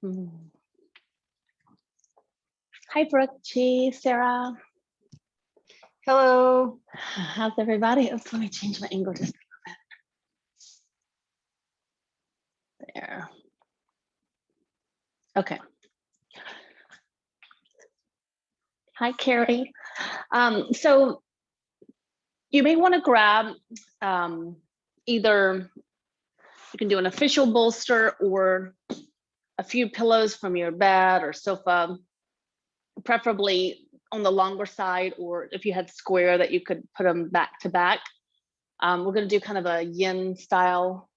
Hmm. Hi, Brooke, Sarah. Hello. How's everybody? Oops, let me change my angle just a little bit. There. Okay. Hi, Carrie. So you may want to grab either you can do an official bolster or a few pillows from your bed or sofa, preferably on the longer side, or if you had square that you could put them back to back. We're going to do kind of a yin style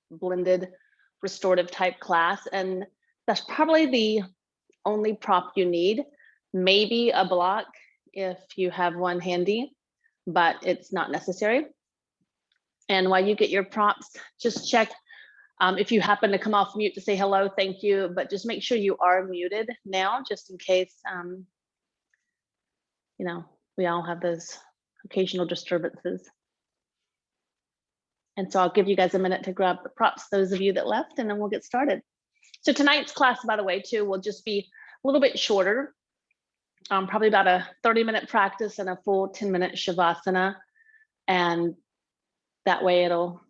blended restorative type class, and that's probably the only prop you need. Maybe a block if you have one handy, but it's not necessary. And while you get your props, just check if you happen to come off mute to say hello, thank you, but just make sure you are muted now, just in case, you know, we all have those occasional disturbances. And so I'll give you guys a minute to grab the props, those of you that left, and then we'll get started. So tonight's class, by the way, too, will just be a little bit shorter, probably about a 30-minute practice and a full 10-minute Shavasana. And that way it'll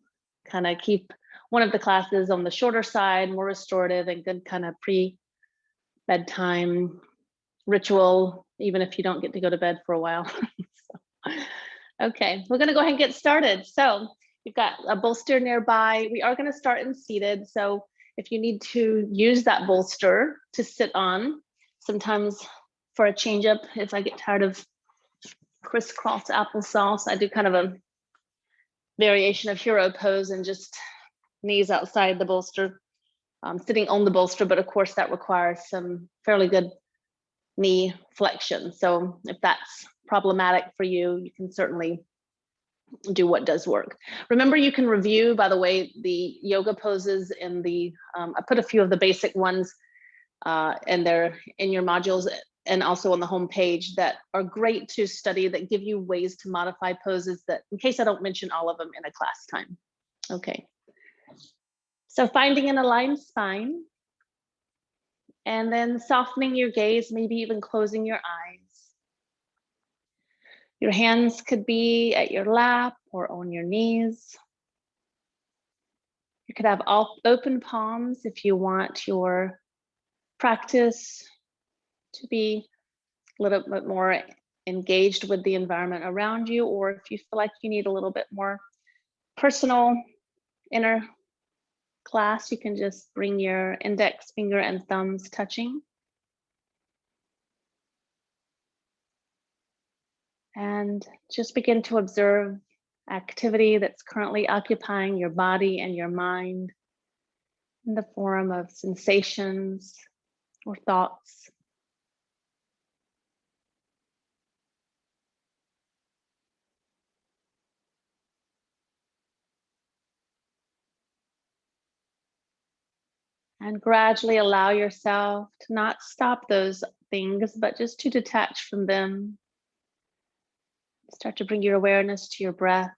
kind of keep one of the classes on the shorter side, more restorative and good kind of pre-bedtime ritual, even if you don't get to go to bed for a while. So, okay, we're gonna go ahead and get started. So you've got a bolster nearby. We are gonna start in seated. So if you need to use that bolster to sit on, sometimes for a change up, if I get tired of crisscross applesauce, I do kind of a variation of hero pose and just knees outside the bolster, sitting on the bolster, but of course that requires some fairly good knee flexion. So if that's problematic for you, you can certainly do what does work. Remember, you can review, by the way, the yoga poses in the, I put a few of the basic ones and they're in your modules and also on the home page that are great to study, that give you ways to modify poses, that in case I don't mention all of them in a class time. Okay. So finding an aligned spine, and then softening your gaze, maybe even closing your eyes. Your hands could be at your lap or on your knees. You could have all open palms if you want your practice to be a little bit more engaged with the environment around you, or if you feel like you need a little bit more personal inner class, you can just bring your index finger and thumbs touching. And just begin to observe activity that's currently occupying your body and your mind in the form of sensations or thoughts. And gradually allow yourself to not stop those things, but just to detach from them. Start to bring your awareness to your breath.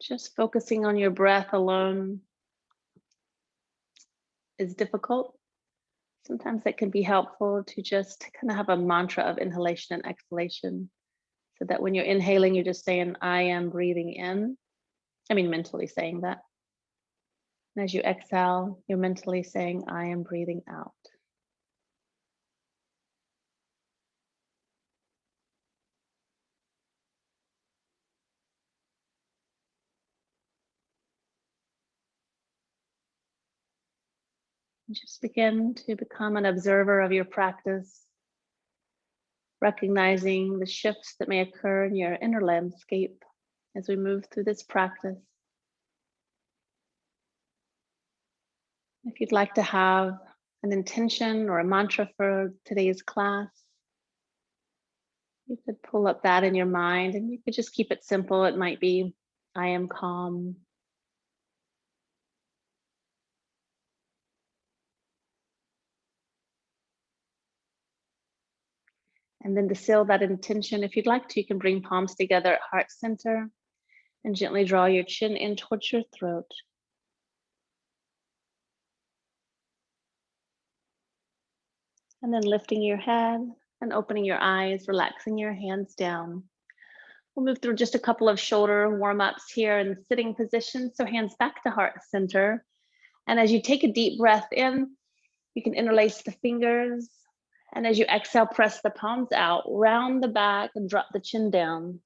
Just focusing on your breath alone is difficult. Sometimes it can be helpful to just kind of have a mantra of inhalation and exhalation, so that when you're inhaling, you're just saying, I am breathing in. I mean, mentally saying that. And as you exhale, you're mentally saying, I am breathing out. Just begin to become an observer of your practice, recognizing the shifts that may occur in your inner landscape as we move through this practice. If you'd like to have an intention or a mantra for today's class, you could pull up that in your mind, and you could just keep it simple. It might be, I am calm. And then to seal that intention, if you'd like to, you can bring palms together at heart center. And gently draw your chin in towards your throat. And then lifting your head and opening your eyes, relaxing your hands down. We'll move through just a couple of shoulder warm-ups here in the sitting position. So hands back to heart center. And as you take a deep breath in, you can interlace the fingers. And as you exhale, press the palms out, round the back and drop the chin down.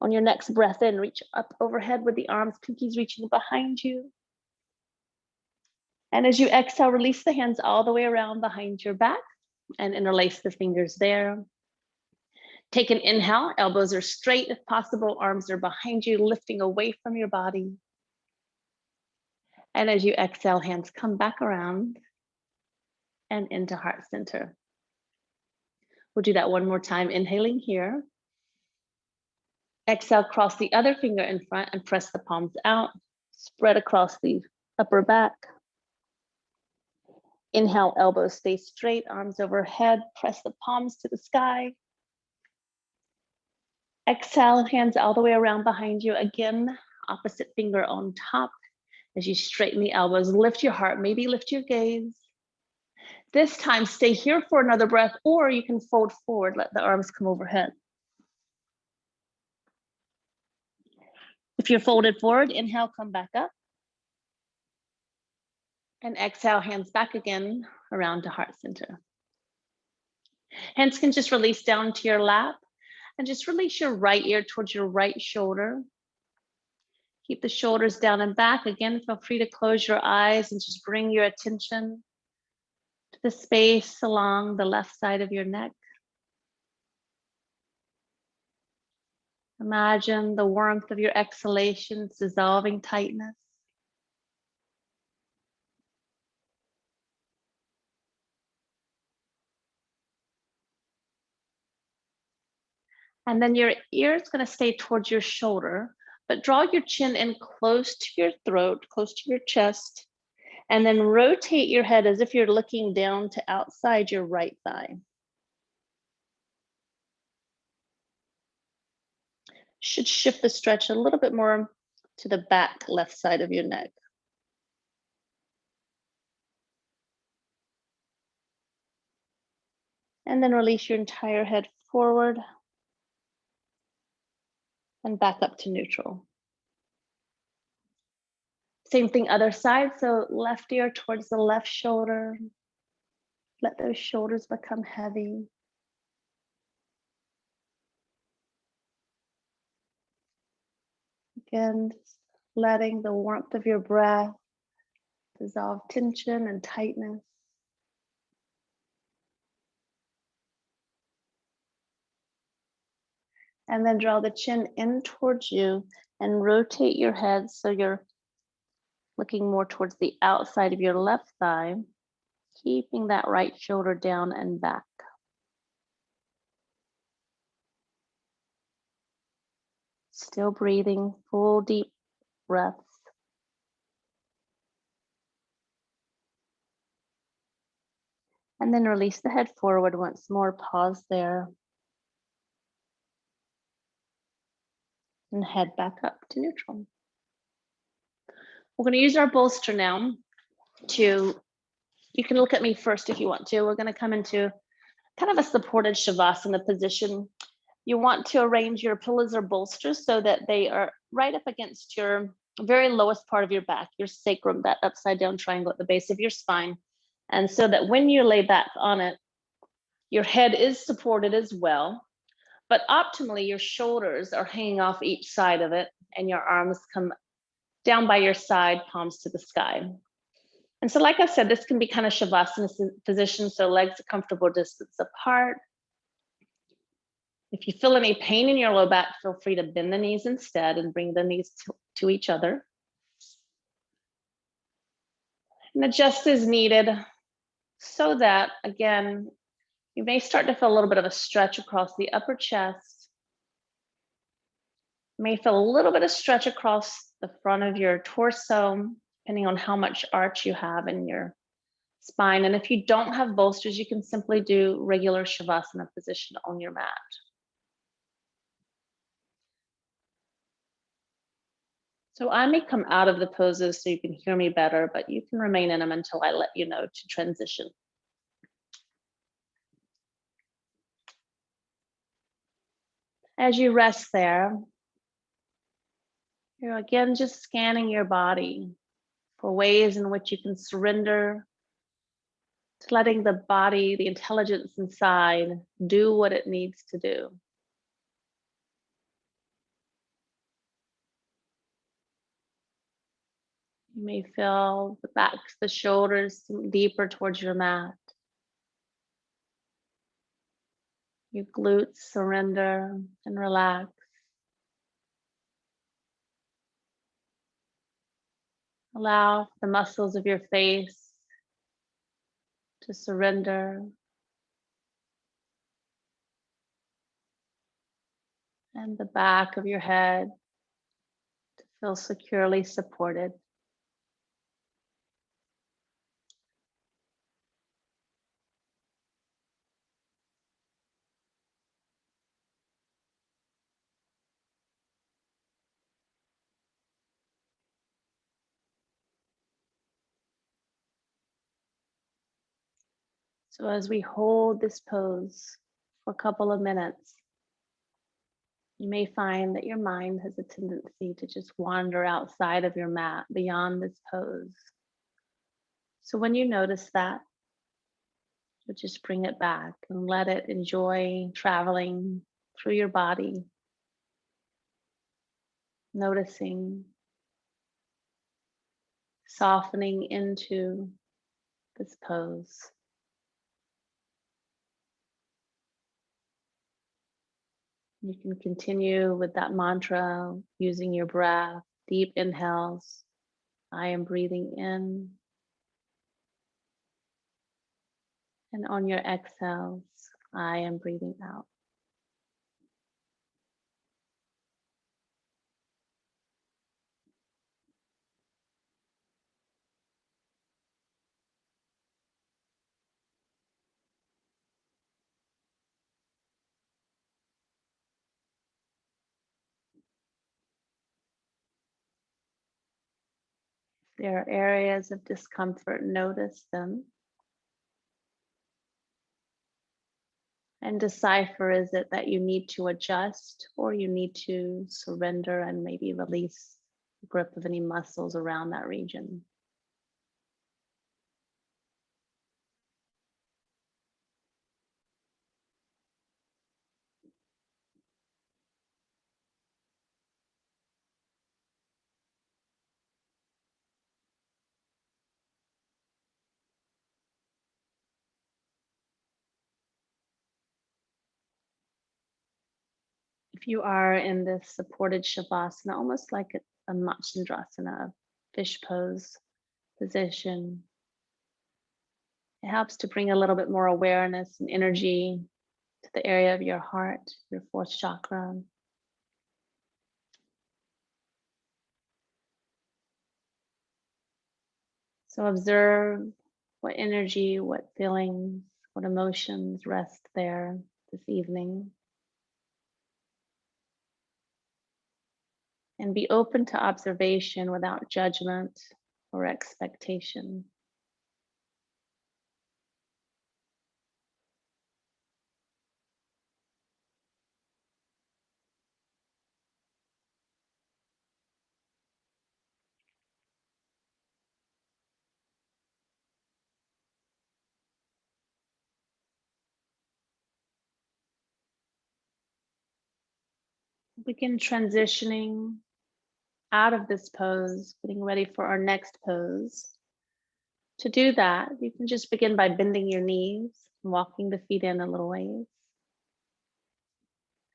On your next breath in, reach up overhead with the arms, pinkies reaching behind you. And as you exhale, release the hands all the way around behind your back and interlace the fingers there. Take an inhale, elbows are straight if possible, arms are behind you, lifting away from your body. And as you exhale, hands come back around and into heart center. We'll do that one more time, inhaling here. Exhale, cross the other finger in front and press the palms out, spread across the upper back. Inhale, elbows stay straight, arms overhead, press the palms to the sky. Exhale, hands all the way around behind you. Again, opposite finger on top. As you straighten the elbows, lift your heart, maybe lift your gaze. This time, stay here for another breath, or you can fold forward, let the arms come overhead. If you're folded forward, inhale, come back up. And exhale, hands back again, around to heart center. Hands can just release down to your lap, and just release your right ear towards your right shoulder. Keep the shoulders down and back. Again, feel free to close your eyes and just bring your attention to the space along the left side of your neck. Imagine the warmth of your exhalations dissolving tightness. And then your ear is going to stay towards your shoulder, but draw your chin in close to your throat, close to your chest, and then rotate your head as if you're looking down to outside your right thigh. Should shift the stretch a little bit more to the back left side of your neck. And then release your entire head forward and back up to neutral. Same thing, other side. So left ear towards the left shoulder. Let those shoulders become heavy. Again, just letting the warmth of your breath dissolve tension and tightness. And then draw the chin in towards you and rotate your head so you're looking more towards the outside of your left thigh, keeping that right shoulder down and back. Still breathing, full deep breaths. And then release the head forward once more, pause there. And head back up to neutral. We're going to use our bolster now to, you can look at me first if you want to. We're going to come into kind of a supported Shavasana position. You want to arrange your pillows or bolsters so that they are right up against your very lowest part of your back, your sacrum, that upside down triangle at the base of your spine. And so that when you lay back on it, your head is supported as well, but optimally your shoulders are hanging off each side of it and your arms come down by your side, palms to the sky. And so like I said, this can be kind of Shavasana position, so legs a comfortable distance apart. If you feel any pain in your low back, feel free to bend the knees instead and bring the knees to each other. And adjust as needed so that, again, you may start to feel a little bit of a stretch across the upper chest. You may feel a little bit of stretch across the front of your torso, depending on how much arch you have in your spine. And if you don't have bolsters, you can simply do regular Shavasana position on your mat. So I may come out of the poses so you can hear me better, but you can remain in them until I let you know to transition. As you rest there, you're again just scanning your body for ways in which you can surrender to letting the body, the intelligence inside, do what it needs to do. You may feel the backs, the shoulders sink deeper towards your mat. Your glutes surrender and relax. Allow the muscles of your face to surrender. And the back of your head to feel securely supported. So as we hold this pose for a couple of minutes, you may find that your mind has a tendency to just wander outside of your mat beyond this pose. So when you notice that, you'll just bring it back and let it enjoy traveling through your body, noticing, softening into this pose. You can continue with that mantra using your breath, deep inhales. I am breathing in. And on your exhales, I am breathing out. If there are areas of discomfort, notice them. And decipher, is it that you need to adjust or you need to surrender and maybe release the grip of any muscles around that region? If you are in this supported Shavasana, almost like a Matsyendrasana, a fish pose position, it helps to bring a little bit more awareness and energy to the area of your heart, your fourth chakra. So observe what energy, what feelings, what emotions rest there this evening. And be open to observation without judgment or expectation. Begin transitioning out of this pose, getting ready for our next pose. To do that, you can just begin by bending your knees, walking the feet in a little ways.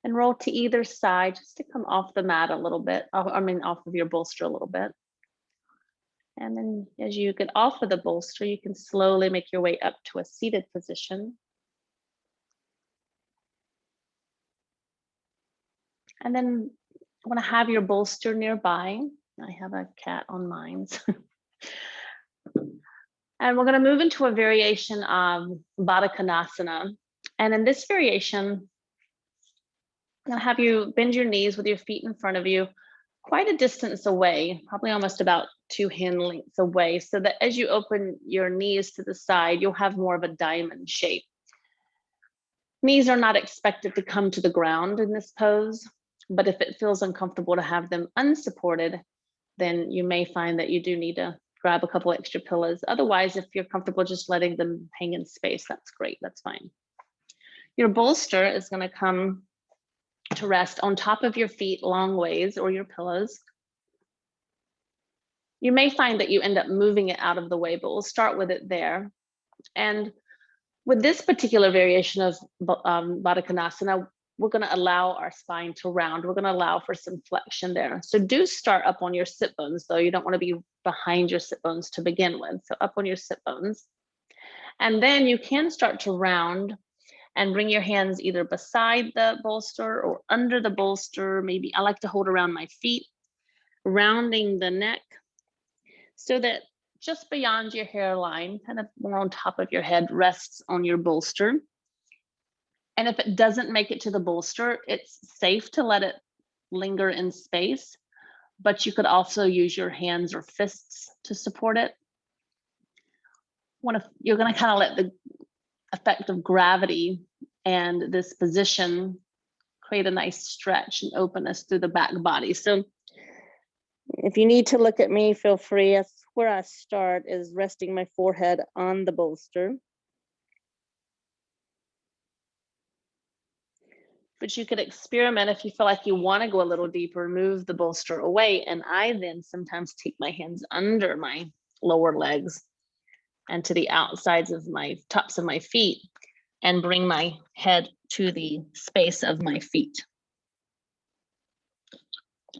And roll to either side just to come off the mat a little bit, off of your bolster a little bit. And then as you get off of the bolster, you can slowly make your way up to a seated position. And then I want to have your bolster nearby. I have a cat on mine. And we're going to move into a variation of Badakanasana. And in this variation, I'm going to have you bend your knees with your feet in front of you, quite a distance away, probably almost about 2 hand lengths away, so that as you open your knees to the side, you'll have more of a diamond shape. Knees are not expected to come to the ground in this pose, but if it feels uncomfortable to have them unsupported, then you may find that you do need to grab a couple extra pillows. Otherwise, if you're comfortable just letting them hang in space, that's great, that's fine. Your bolster is gonna come to rest on top of your feet long ways, or your pillows. You may find that you end up moving it out of the way, but we'll start with it there. And with this particular variation of Badakanasana, we're going to allow our spine to round. We're going to allow for some flexion there. So do start up on your sit bones, though. You don't want to be behind your sit bones to begin with. So up on your sit bones. And then you can start to round and bring your hands either beside the bolster or under the bolster. Maybe I like to hold around my feet, rounding the neck so that just beyond your hairline, kind of more on top of your head, rests on your bolster. And if it doesn't make it to the bolster, it's safe to let it linger in space, but you could also use your hands or fists to support it. You're going to kind of let the effect of gravity and this position create a nice stretch and openness through the back body. So if you need to look at me, feel free. That's where I start, is resting my forehead on the bolster. But you could experiment if you feel like you want to go a little deeper, move the bolster away. And I then sometimes take my hands under my lower legs and to the outsides of my tops of my feet and bring my head to the space of my feet.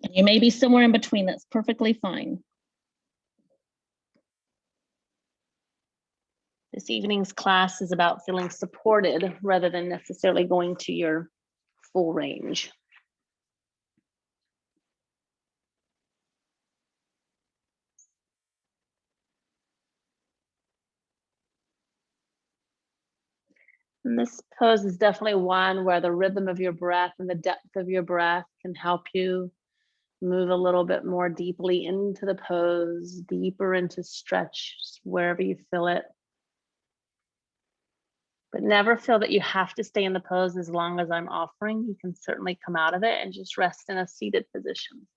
And you may be somewhere in between, that's perfectly fine. This evening's class is about feeling supported rather than necessarily going to your full range. And this pose is definitely one where the rhythm of your breath and the depth of your breath can help you move a little bit more deeply into the pose, deeper into stretch, wherever you feel it. But never feel that you have to stay in the pose as long as I'm offering. You can certainly come out of it and just rest in a seated position.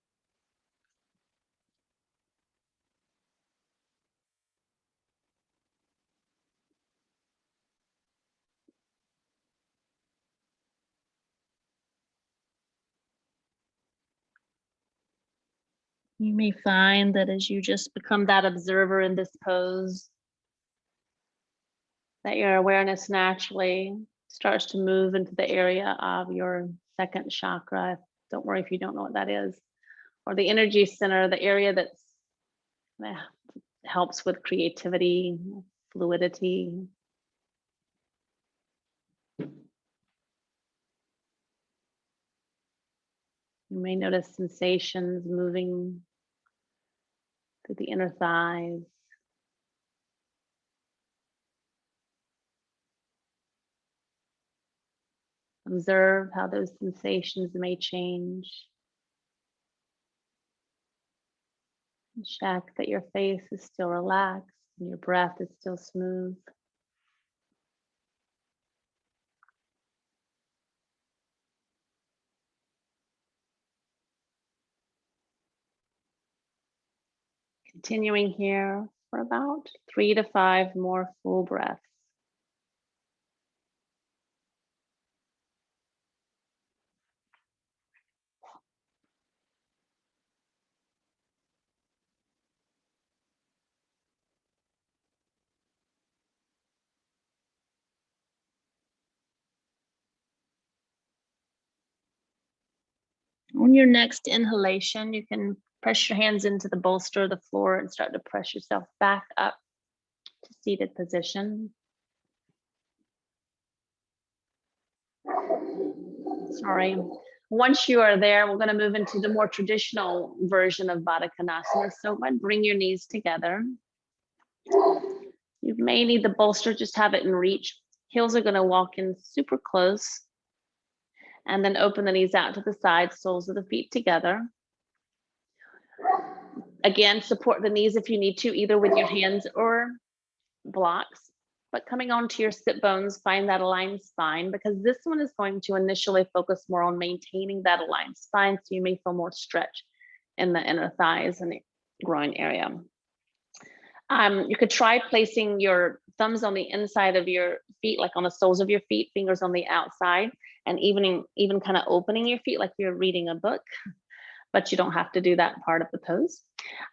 You may find that as you just become that observer in this pose, that your awareness naturally starts to move into the area of your second chakra. Don't worry if you don't know what that is. Or the energy center, the area that helps with creativity, fluidity. You may notice sensations moving through the inner thighs. Observe how those sensations may change. And check that your face is still relaxed and your breath is still smooth. Continuing here for about 3 to 5 more full breaths. On your next inhalation, you can press your hands into the bolster of the floor and start to press yourself back up to seated position. Sorry. Once you are there, we're going to move into the more traditional version of Badakanasana. So go ahead and bring your knees together. You may need the bolster, just have it in reach. Heels are going to walk in super close. And then open the knees out to the side, soles of the feet together. Again, support the knees if you need to, either with your hands or blocks. But coming onto your sit bones, find that aligned spine, because this one is going to initially focus more on maintaining that aligned spine. So you may feel more stretch in the inner thighs and the groin area. You could try placing your thumbs on the inside of your feet, like on the soles of your feet, fingers on the outside, and even kind of opening your feet like you're reading a book, but you don't have to do that part of the pose.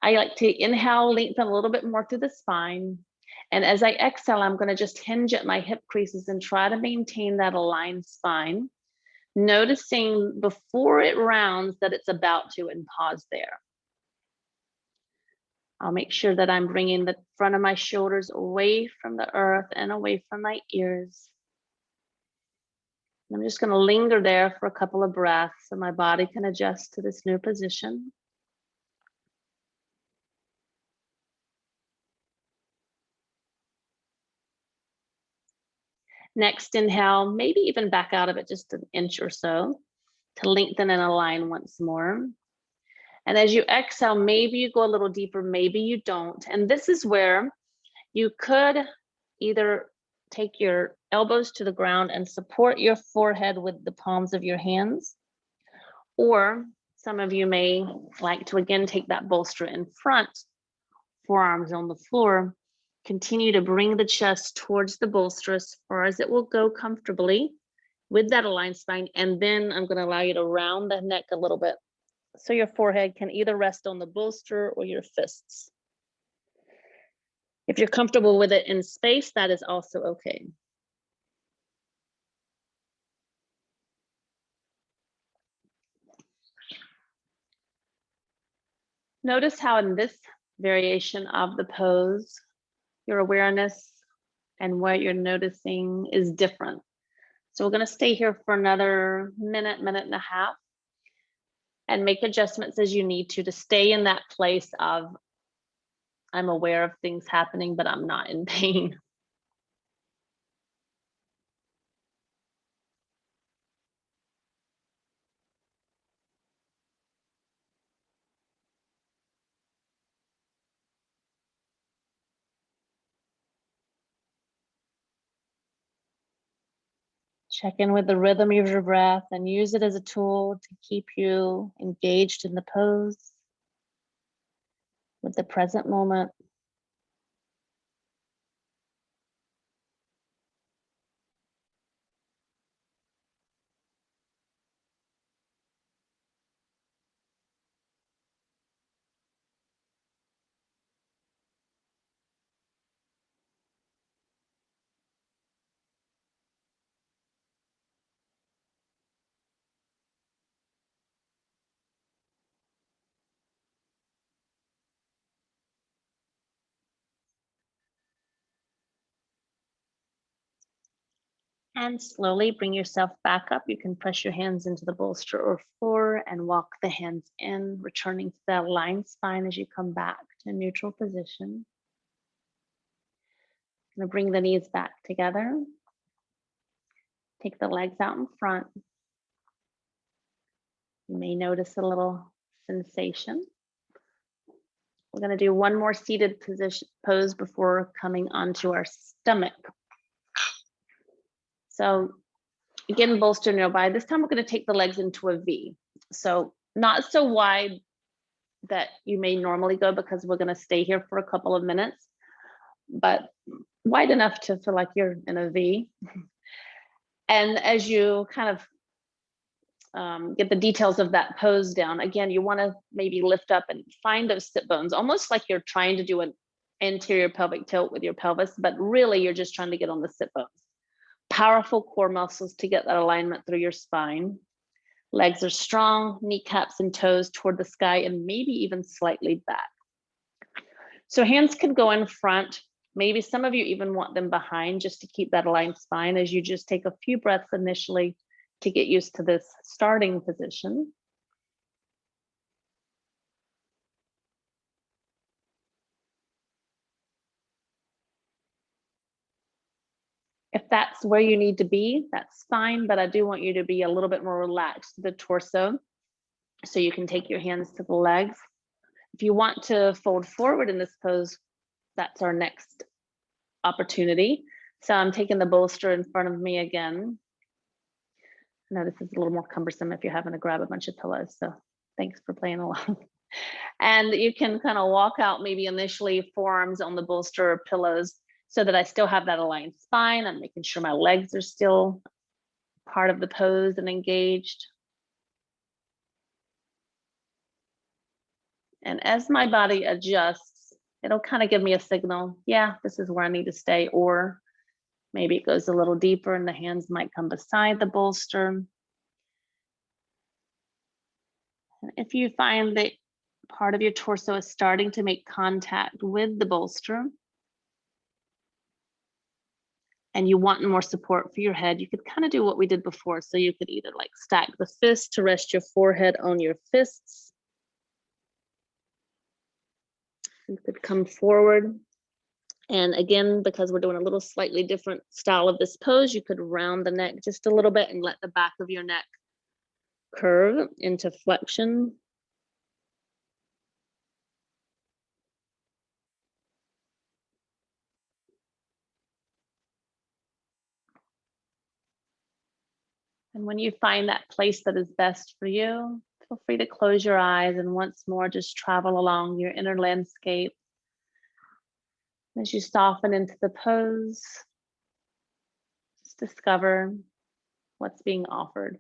I like to inhale, lengthen a little bit more through the spine. And as I exhale, I'm going to just hinge at my hip creases and try to maintain that aligned spine, noticing before it rounds that it's about to, and pause there. I'll make sure that I'm bringing the front of my shoulders away from the earth and away from my ears. I'm just going to linger there for a couple of breaths so my body can adjust to this new position. Next, inhale, maybe even back out of it just an inch or so to lengthen and align once more. And as you exhale, maybe you go a little deeper, maybe you don't. And this is where you could either take your elbows to the ground and support your forehead with the palms of your hands, or some of you may like to again take that bolster in front, forearms on the floor. Continue to bring the chest towards the bolster as far as it will go comfortably with that aligned spine. And then I'm going to allow you to round the neck a little bit so your forehead can either rest on the bolster or your fists. If you're comfortable with it in space, that is also okay. Notice how in this variation of the pose, your awareness and what you're noticing is different. So we're going to stay here for another minute, minute and a half, and make adjustments as you need to stay in that place of I'm aware of things happening, but I'm not in pain. Check in with the rhythm of your breath and use it as a tool to keep you engaged in the pose with the present moment. And slowly bring yourself back up. You can press your hands into the bolster or floor and walk the hands in, returning to that aligned spine as you come back to neutral position. I'm going to bring the knees back together. Take the legs out in front. You may notice a little sensation. We're going to do one more seated position pose before coming onto our stomach. So again, bolster nearby. This time we're going to take the legs into a V. So not so wide that you may normally go, because we're going to stay here for a couple of minutes, but wide enough to feel like you're in a V. And as you kind of get the details of that pose down, again, you want to maybe lift up and find those sit bones, almost like you're trying to do an anterior pelvic tilt with your pelvis, but really you're just trying to get on the sit bones. Powerful core muscles to get that alignment through your spine. Legs are strong, kneecaps and toes toward the sky, and maybe even slightly back. So hands can go in front. Maybe some of you even want them behind just to keep that aligned spine as you just take a few breaths initially to get used to this starting position. If that's where you need to be, that's fine, but I do want you to be a little bit more relaxed to the torso. So you can take your hands to the legs. If you want to fold forward in this pose, that's our next opportunity. So I'm taking the bolster in front of me again. I know this is a little more cumbersome if you're having to grab a bunch of pillows, so thanks for playing along. And you can kind of walk out maybe initially forearms on the bolster or pillows so that I still have that aligned spine. I'm making sure my legs are still part of the pose and engaged. And as my body adjusts, it'll kind of give me a signal. Yeah, this is where I need to stay. Or maybe it goes a little deeper and the hands might come beside the bolster. And if you find that part of your torso is starting to make contact with the bolster and you want more support for your head, you could kind of do what we did before. So you could either like stack the fist to rest your forehead on your fists. You could come forward. And again, because we're doing a little slightly different style of this pose, you could round the neck just a little bit and let the back of your neck curve into flexion. And when you find that place that is best for you, feel free to close your eyes and once more just travel along your inner landscape. As you soften into the pose, just discover what's being offered.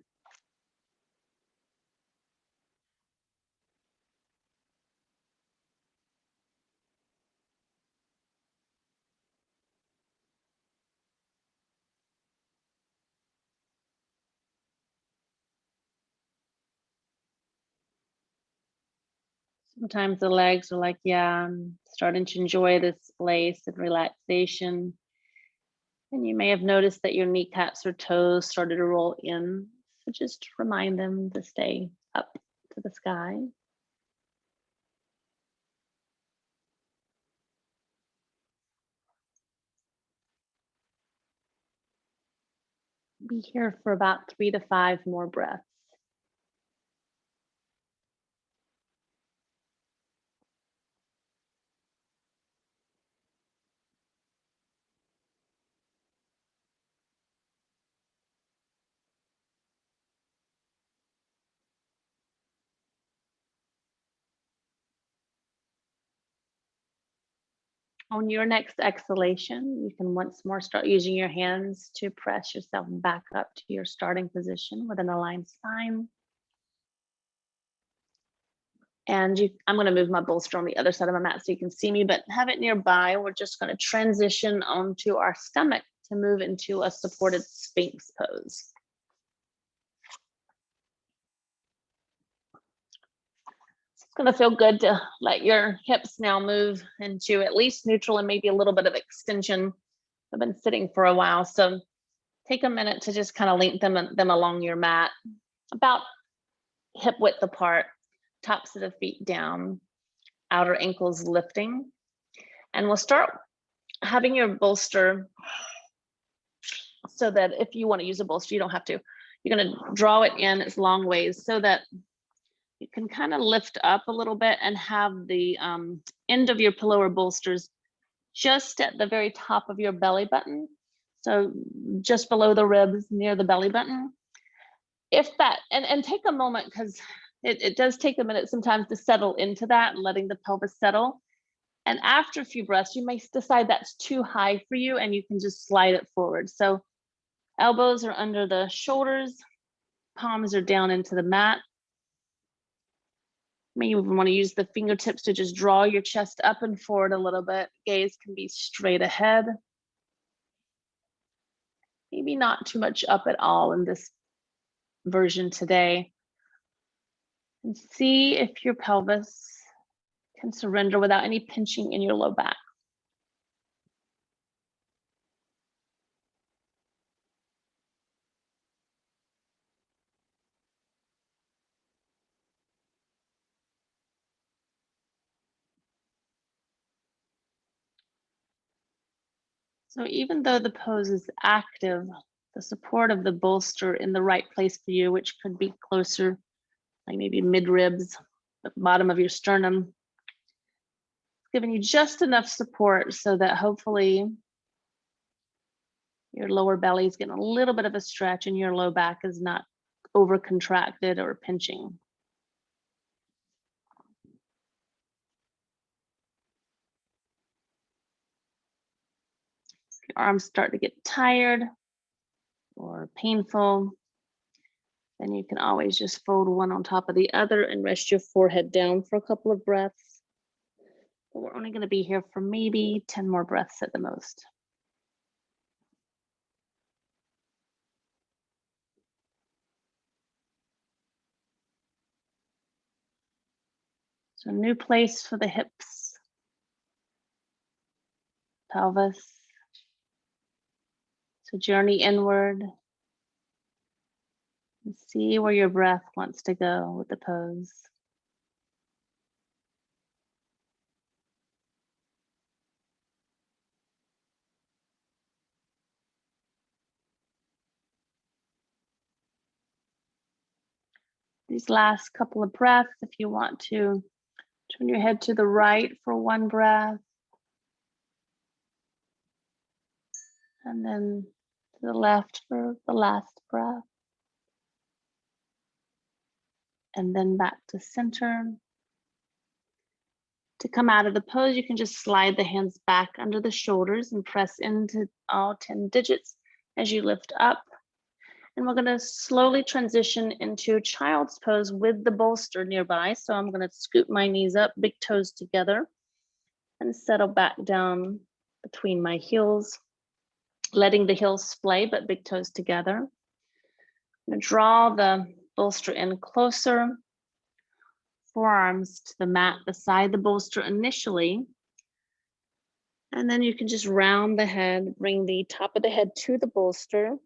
Sometimes the legs are like, yeah, I'm starting to enjoy this place and relaxation. And you may have noticed that your kneecaps or toes started to roll in. So just remind them to stay up to the sky. Be here for about 3 to 5 more breaths. On your next exhalation, you can once more start using your hands to press yourself back up to your starting position with an aligned spine. And I'm going to move my bolster on the other side of my mat so you can see me, but have it nearby. We're just going to transition onto our stomach to move into a supported Sphinx pose. It's going to feel good to let your hips now move into at least neutral and maybe a little bit of extension. I've been sitting for a while, so take a minute to just kind of lengthen them along your mat, about hip width apart, tops of the feet down, outer ankles lifting. And we'll start having your bolster so that if you want to use a bolster, you don't have to. You're going to draw it in its long ways so that you can kind of lift up a little bit and have the end of your pillow or bolsters just at the very top of your belly button. So just below the ribs near the belly button. If that, and take a moment, because it does take a minute sometimes to settle into that, letting the pelvis settle. And after a few breaths, you may decide that's too high for you and you can just slide it forward. So elbows are under the shoulders, palms are down into the mat. Maybe you even want to use the fingertips to just draw your chest up and forward a little bit. Gaze can be straight ahead. Maybe not too much up at all in this version today. And see if your pelvis can surrender without any pinching in your low back. So even though the pose is active, the support of the bolster in the right place for you, which could be closer, like maybe mid ribs, the bottom of your sternum, giving you just enough support so that hopefully your lower belly is getting a little bit of a stretch and your low back is not over contracted or pinching. If your arms start to get tired or painful, then you can always just fold one on top of the other and rest your forehead down for a couple of breaths. But we're only going to be here for maybe 10 more breaths at the most. So new place for the hips, pelvis. So journey inward and see where your breath wants to go with the pose. These last couple of breaths, if you want to turn your head to the right for one breath, and then to the left for the last breath, and then back to center. To come out of the pose, you can just slide the hands back under the shoulders and press into all 10 digits as you lift up. And we're going to slowly transition into child's pose with the bolster nearby. So I'm going to scoop my knees up, big toes together, and settle back down between my heels, letting the heels splay, but big toes together. I'm going to draw the bolster in closer, forearms to the mat beside the bolster initially. And then you can just round the head, bring the top of the head to the bolster.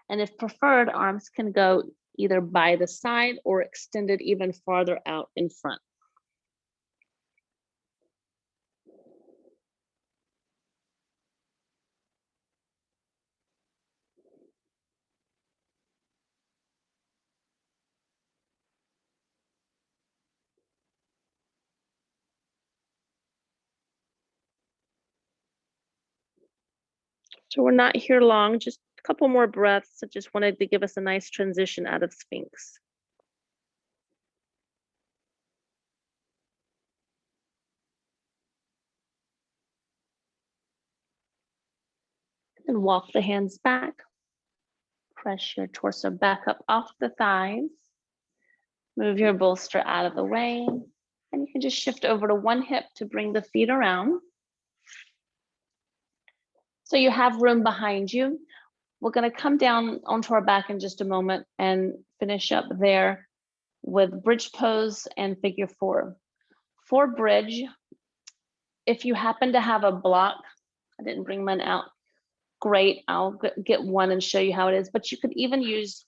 And if preferred, arms can go either by the side or extended even farther out in front. So we're not here long, just a couple more breaths. I just wanted to give us a nice transition out of Sphinx. And walk the hands back. Press your torso back up off the thighs. Move your bolster out of the way. And you can just shift over to one hip to bring the feet around. So you have room behind you. We're going to come down onto our back in just a moment and finish up there with bridge pose and figure four. For bridge, if you happen to have a block, I didn't bring mine out, great, I'll get one and show you how it is, but you could even use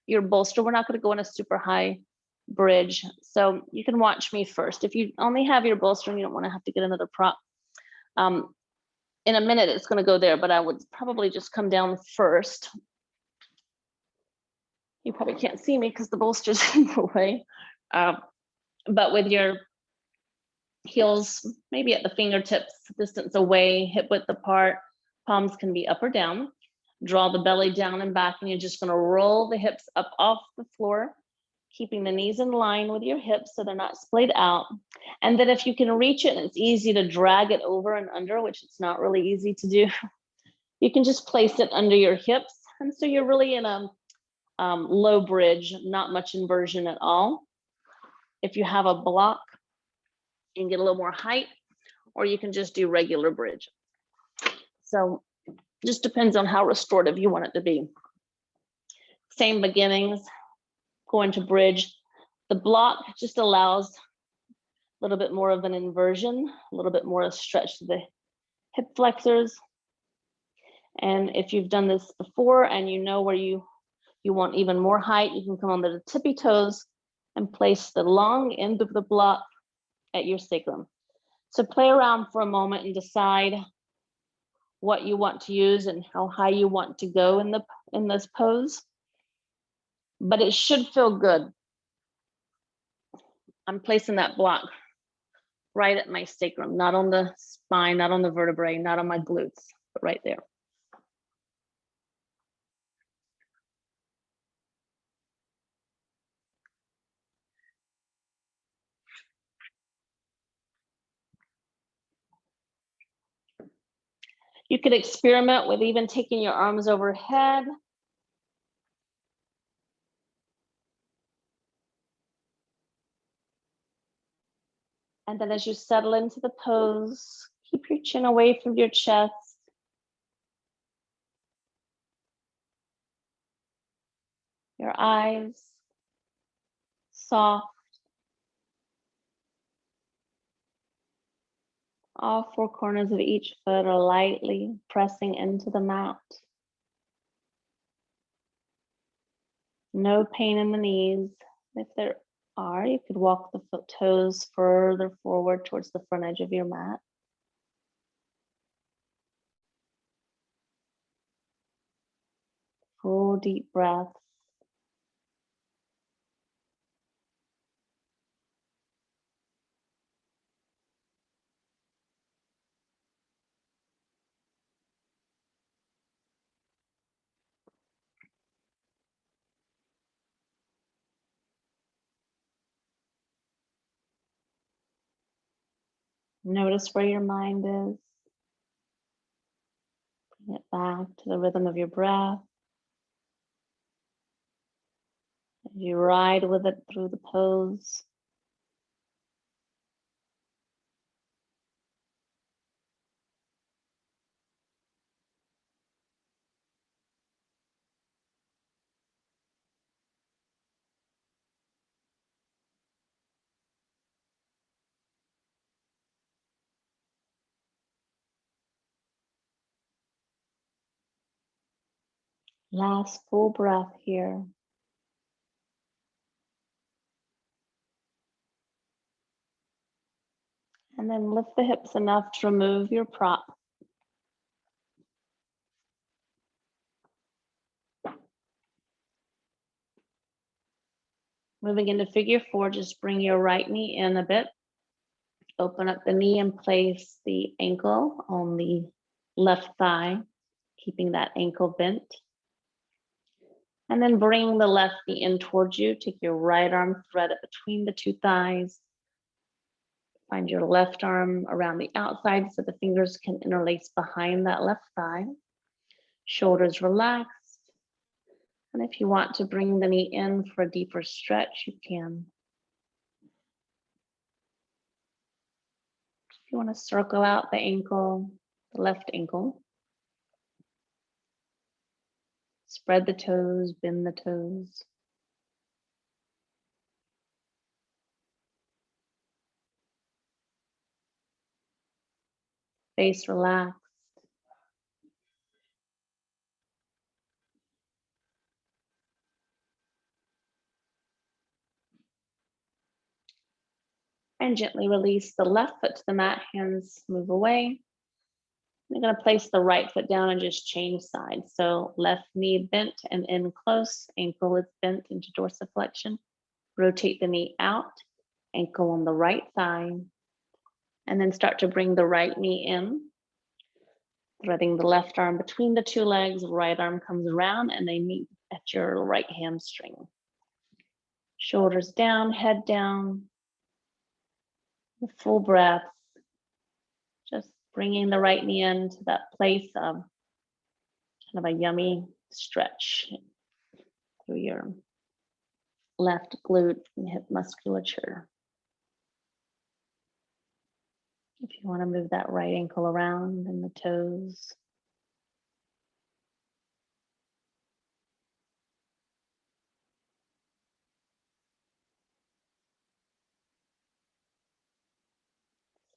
your bolster. We're not going to go in a super high bridge, so you can watch me first. If you only have your bolster and you don't want to have to get another prop, in a minute it's going to go there, but I would probably just come down first. You probably can't see me because the bolster's in the way, but with your heels maybe at the fingertips distance away, hip width apart, palms can be up or down. Draw the belly down and back, and you're just going to roll the hips up off the floor, keeping the knees in line with your hips so they're not splayed out. And then if you can reach it and it's easy to drag it over and under, which it's not really easy to do, you can just place it under your hips. And so you're really in a low bridge, not much inversion at all. If you have a block, you can get a little more height, or you can just do regular bridge. So just depends on how restorative you want it to be. Same beginnings, going to bridge. The block just allows a little bit more of an inversion, a little bit more of stretch to the hip flexors. And if you've done this before and you know where you want even more height, you can come on the tippy toes and place the long end of the block at your sacrum. So play around for a moment and decide what you want to use and how high you want to go in this pose. But it should feel good. I'm placing that block right at my sacrum, not on the spine, not on the vertebrae, not on my glutes, but right there. You could experiment with even taking your arms overhead. And then as you settle into the pose, keep your chin away from your chest. Your eyes soft. All four corners of each foot are lightly pressing into the mat. No pain in the knees. If there are, you could walk the foot toes further forward towards the front edge of your mat. Full deep breaths. Notice where your mind is. Bring it back to the rhythm of your breath. As you ride with it through the pose. Last full breath here. And then lift the hips enough to remove your prop. Moving into figure four, just bring your right knee in a bit. Open up the knee and place the ankle on the left thigh, keeping that ankle bent. And then bring the left knee in towards you. Take your right arm, thread it between the two thighs. Find your left arm around the outside so the fingers can interlace behind that left thigh. Shoulders relaxed. And if you want to bring the knee in for a deeper stretch, you can. If you want to circle out the ankle, the left ankle. Spread the toes, bend the toes. Face relaxed. And gently release the left foot to the mat, hands move away. You're going to place the right foot down and just change sides. So left knee bent and in close, ankle is bent into dorsiflexion. Rotate the knee out, ankle on the right thigh, and then start to bring the right knee in. Threading the left arm between the two legs, right arm comes around and they meet at your right hamstring. Shoulders down, head down. With full breath. Just bringing the right knee into that place of kind of a yummy stretch through your left glute and hip musculature. If you want to move that right ankle around and the toes.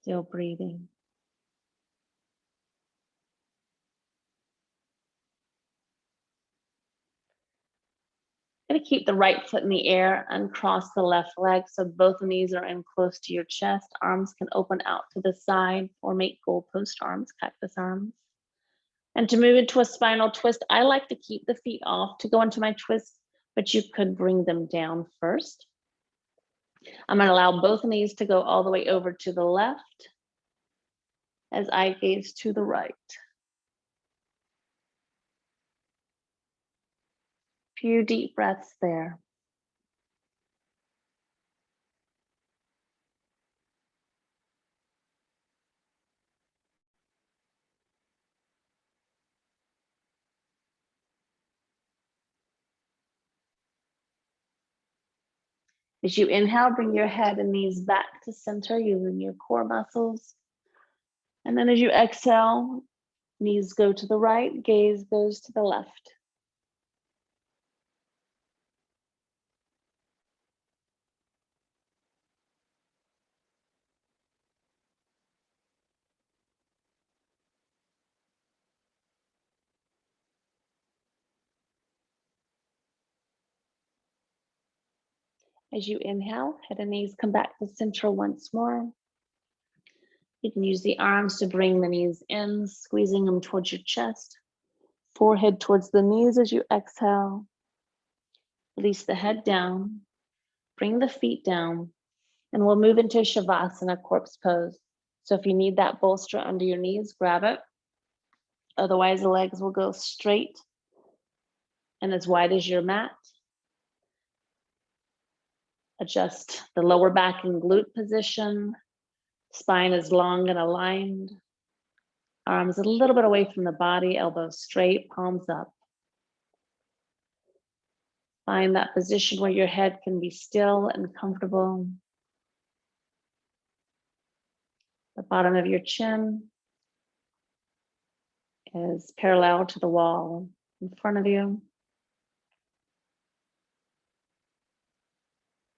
Still breathing. Going to keep the right foot in the air, uncross the left leg so both knees are in close to your chest. Arms can open out to the side or make goalpost arms, cactus arms. And to move into a spinal twist, I like to keep the feet off to go into my twist, but you could bring them down first. I'm going to allow both knees to go all the way over to the left as I gaze to the right. Few deep breaths there. As you inhale, bring your head and knees back to center using your core muscles. And then as you exhale, knees go to the right, gaze goes to the left. As you inhale, head and knees come back to center once more. You can use the arms to bring the knees in, squeezing them towards your chest. Forehead towards the knees as you exhale. Release the head down. Bring the feet down. And we'll move into Shavasana, corpse pose. So if you need that bolster under your knees, grab it. Otherwise, the legs will go straight and as wide as your mat. Adjust the lower back and glute position. Spine is long and aligned. Arms a little bit away from the body, elbows straight, palms up. Find that position where your head can be still and comfortable. The bottom of your chin is parallel to the wall in front of you.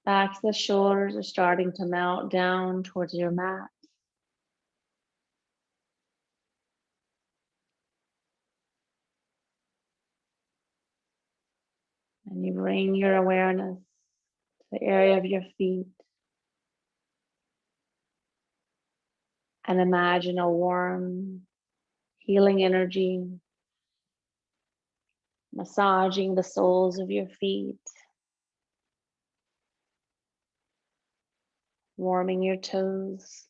Back to the shoulders are starting to melt down towards your mat. And you bring your awareness to the area of your feet. And imagine a warm, healing energy massaging the soles of your feet, warming your toes.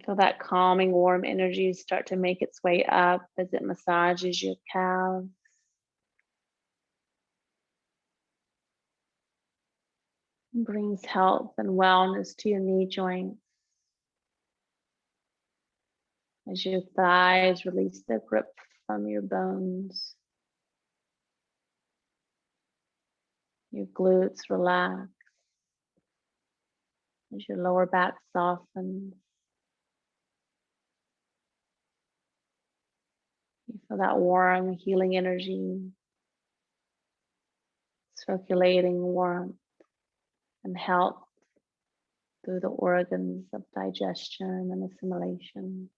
Feel that calming, warm energy start to make its way up as it massages your calves. And brings health and wellness to your knee joints. As your thighs release their grip from your bones. Your glutes relax. As your lower back softens. You feel that warm, healing energy circulating warmth and health through the organs of digestion and assimilation.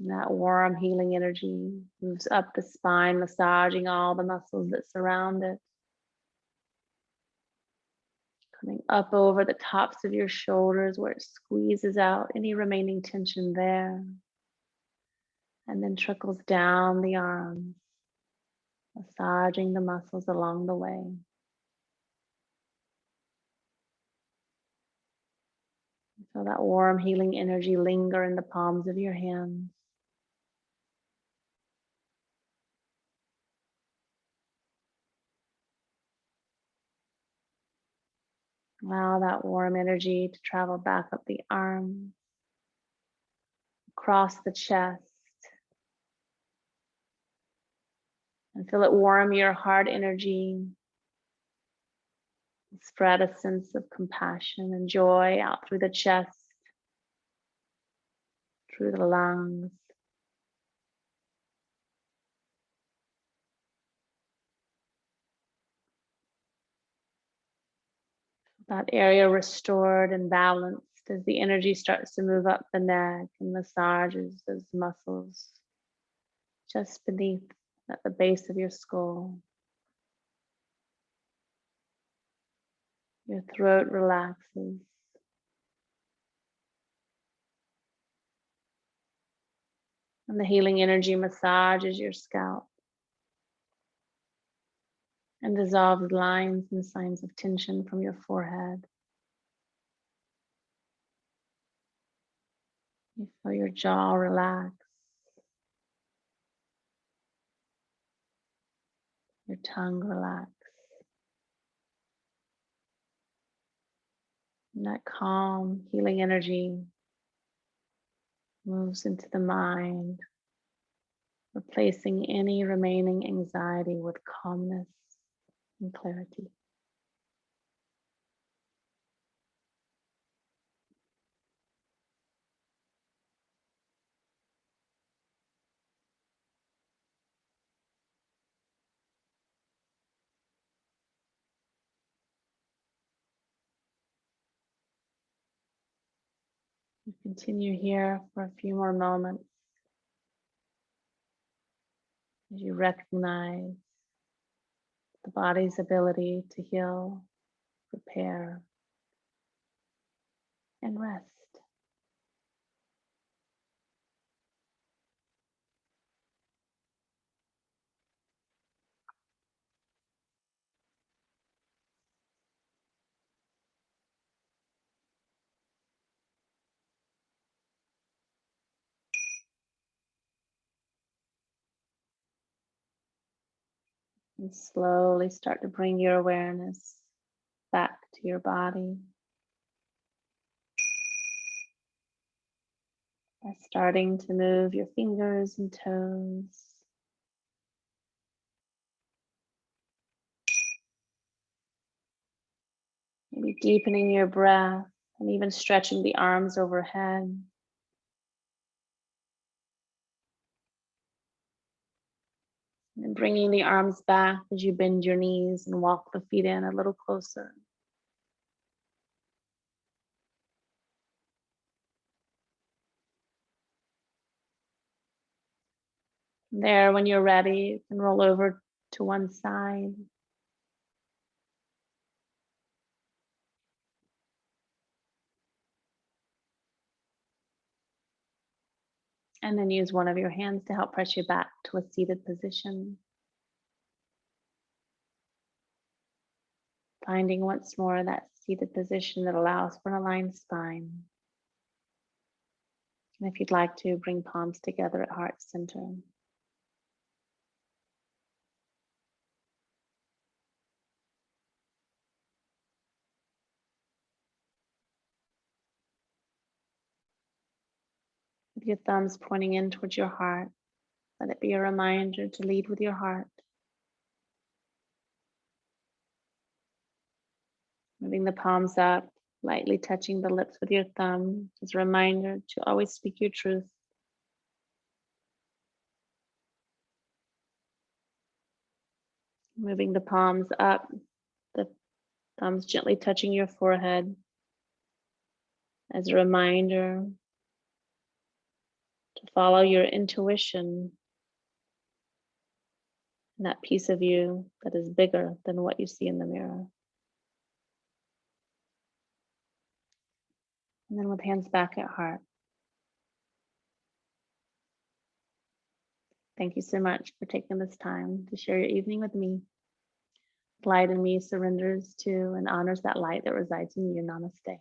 And that warm, healing energy moves up the spine, massaging all the muscles that surround it. Coming up over the tops of your shoulders where it squeezes out any remaining tension there. And then trickles down the arms, massaging the muscles along the way. Feel that warm, healing energy linger in the palms of your hands. Allow that warm energy to travel back up the arms, across the chest, and feel it warm your heart energy. Spread a sense of compassion and joy out through the chest, through the lungs. That area restored and balanced as the energy starts to move up the neck and massages those muscles just beneath at the base of your skull. Your throat relaxes. And the healing energy massages your scalp and dissolves lines and signs of tension from your forehead. You feel your jaw relax, your tongue relax. And that calm, healing energy moves into the mind, replacing any remaining anxiety with calmness and clarity. You continue here for a few more moments as you recognize the body's ability to heal, repair, and rest. And slowly start to bring your awareness back to your body by starting to move your fingers and toes. Maybe deepening your breath and even stretching the arms overhead. And bringing the arms back as you bend your knees and walk the feet in a little closer. There, when you're ready, you can roll over to one side. And then use one of your hands to help press you back to a seated position. Finding once more that seated position that allows for an aligned spine. And if you'd like to, bring palms together at heart center. With your thumbs pointing in towards your heart, let it be a reminder to lead with your heart. Moving the palms up, lightly touching the lips with your thumb as a reminder to always speak your truth. Moving the palms up, the thumbs gently touching your forehead as a reminder to follow your intuition and that piece of you that is bigger than what you see in the mirror. And then with hands back at heart. Thank you so much for taking this time to share your evening with me. Light in me surrenders to and honors that light that resides in you. Namaste.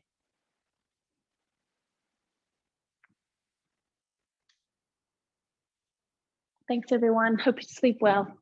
Thanks, everyone. Hope you sleep well.